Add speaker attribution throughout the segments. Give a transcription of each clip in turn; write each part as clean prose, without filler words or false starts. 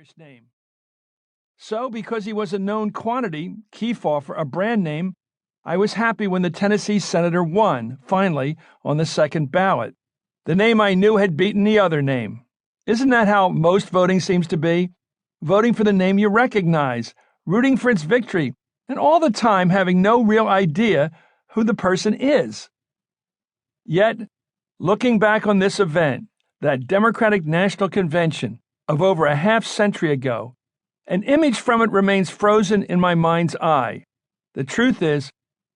Speaker 1: Irish name. So, because he was a known quantity, Kefauver, a brand name, I was happy when the Tennessee senator won, finally, on the second ballot. The name I knew had beaten the other name. Isn't that how most voting seems to be? Voting for the name you recognize, rooting for its victory, and all the time having no real idea who the person is. Yet, looking back on this event, that Democratic National Convention of over a half-century ago, an image from it remains frozen in my mind's eye. The truth is,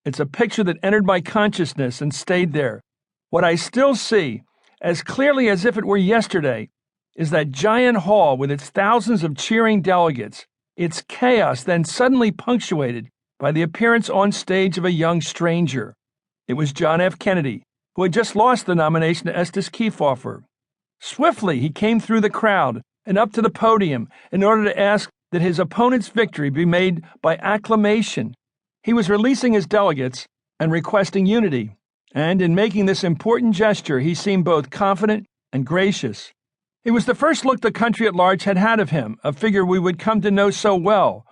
Speaker 1: it's a picture that entered my consciousness and stayed there. What I still see, as clearly as if it were yesterday, is that giant hall with its thousands of cheering delegates, its chaos then suddenly punctuated by the appearance on stage of a young stranger. It was John F. Kennedy, who had just lost the nomination to Estes Kefauver. Swiftly, he came through the crowd and up to the podium in order to ask that his opponent's victory be made by acclamation. He was releasing his delegates and requesting unity, and in making this important gesture, he seemed both confident and gracious. It was the first look the country at large had had of him, a figure we would come to know so well,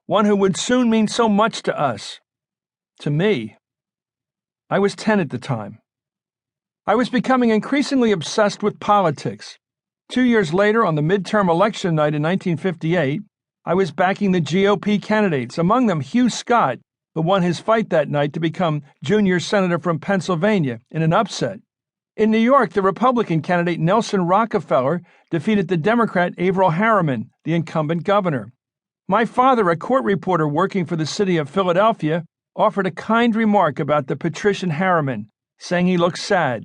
Speaker 1: one who would soon mean so much to us. To me. I was 10 at the time. I was becoming increasingly obsessed with politics. 2 years later, on the midterm election night in 1958, I was backing the GOP candidates, among them Hugh Scott, who won his fight that night to become junior senator from Pennsylvania in an upset. In New York, the Republican candidate Nelson Rockefeller defeated the Democrat Averell Harriman, the incumbent governor. My father, a court reporter working for the city of Philadelphia, offered a kind remark about the patrician Harriman, saying he looked sad.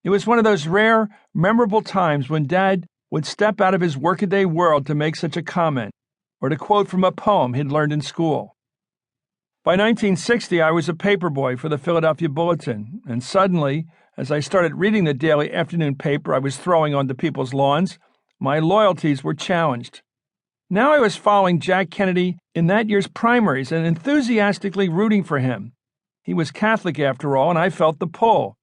Speaker 1: It was one of those rare, memorable times when Dad would step out of his workaday world to make such a comment, or to quote from a poem he'd learned in school. By 1960, I was a paperboy for the Philadelphia Bulletin, and suddenly, as I started reading the daily afternoon paper I was throwing onto people's lawns, my loyalties were challenged. Now I was following Jack Kennedy in that year's primaries and enthusiastically rooting for him. He was Catholic after all, and I felt the pull.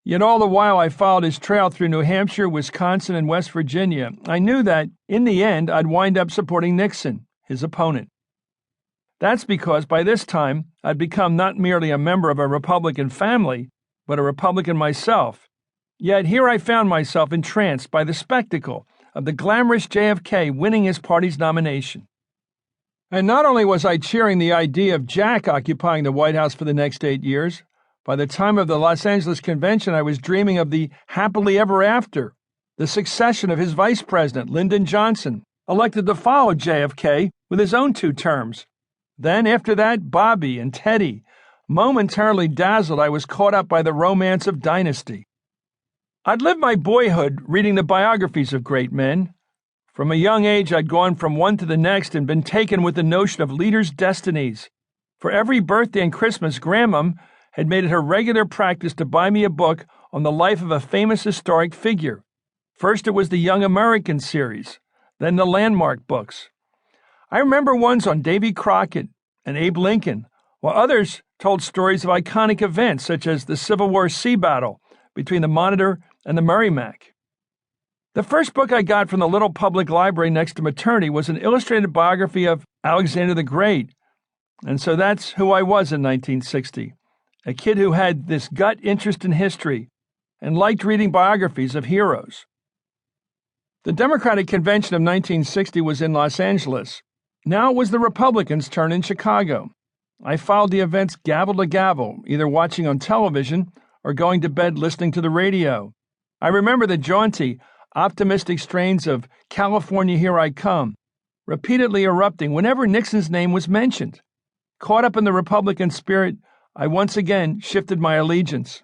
Speaker 1: Yet all the while I followed his trail through New Hampshire, Wisconsin, and West Virginia, I knew that, in the end, I'd wind up supporting Nixon, his opponent. That's because by this time, I'd become not merely a member of a Republican family, but a Republican myself. Yet here I found myself entranced by the spectacle of the glamorous JFK winning his party's nomination. And not only was I cheering the idea of Jack occupying the White House for the next 8 years, by the time of the Los Angeles convention, I was dreaming of the happily ever after, the succession of his vice president, Lyndon Johnson, elected to follow JFK with his own 2 terms. Then, after that, Bobby and Teddy. Momentarily dazzled, I was caught up by the romance of dynasty. I'd lived my boyhood reading the biographies of great men. From a young age, I'd gone from one to the next and been taken with the notion of leaders' destinies. For every birthday and Christmas, Grandmom had made it her regular practice to buy me a book on the life of a famous historic figure. First, it was the Young American series, then the Landmark books. I remember ones on Davy Crockett and Abe Lincoln, while others told stories of iconic events such as the Civil War sea battle between the Monitor and the Merrimack. The first book I got from the little public library next to maternity was an illustrated biography of Alexander the Great, and so that's who I was in 1960. A kid who had this gut interest in history and liked reading biographies of heroes. The Democratic Convention of 1960 was in Los Angeles. Now it was the Republicans' turn in Chicago. I followed the events gavel to gavel, either watching on television or going to bed listening to the radio. I remember the jaunty, optimistic strains of California Here I Come, repeatedly erupting whenever Nixon's name was mentioned. Caught up in the Republican spirit, I once again shifted my allegiance.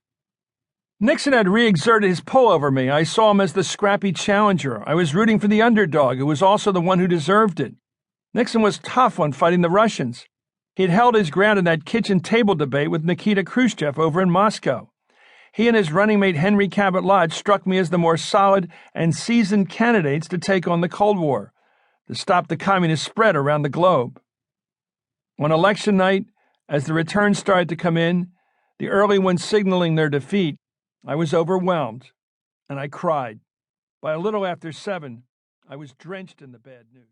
Speaker 1: Nixon had re-exerted his pull over me. I saw him as the scrappy challenger. I was rooting for the underdog, who was also the one who deserved it. Nixon was tough on fighting the Russians. He had held his ground in that kitchen table debate with Nikita Khrushchev over in Moscow. He and his running mate Henry Cabot Lodge struck me as the more solid and seasoned candidates to take on the Cold War, to stop the communist spread around the globe. On election night, as the returns started to come in, the early ones signaling their defeat, I was overwhelmed, and I cried. By a little after 7, I was drenched in the bad news.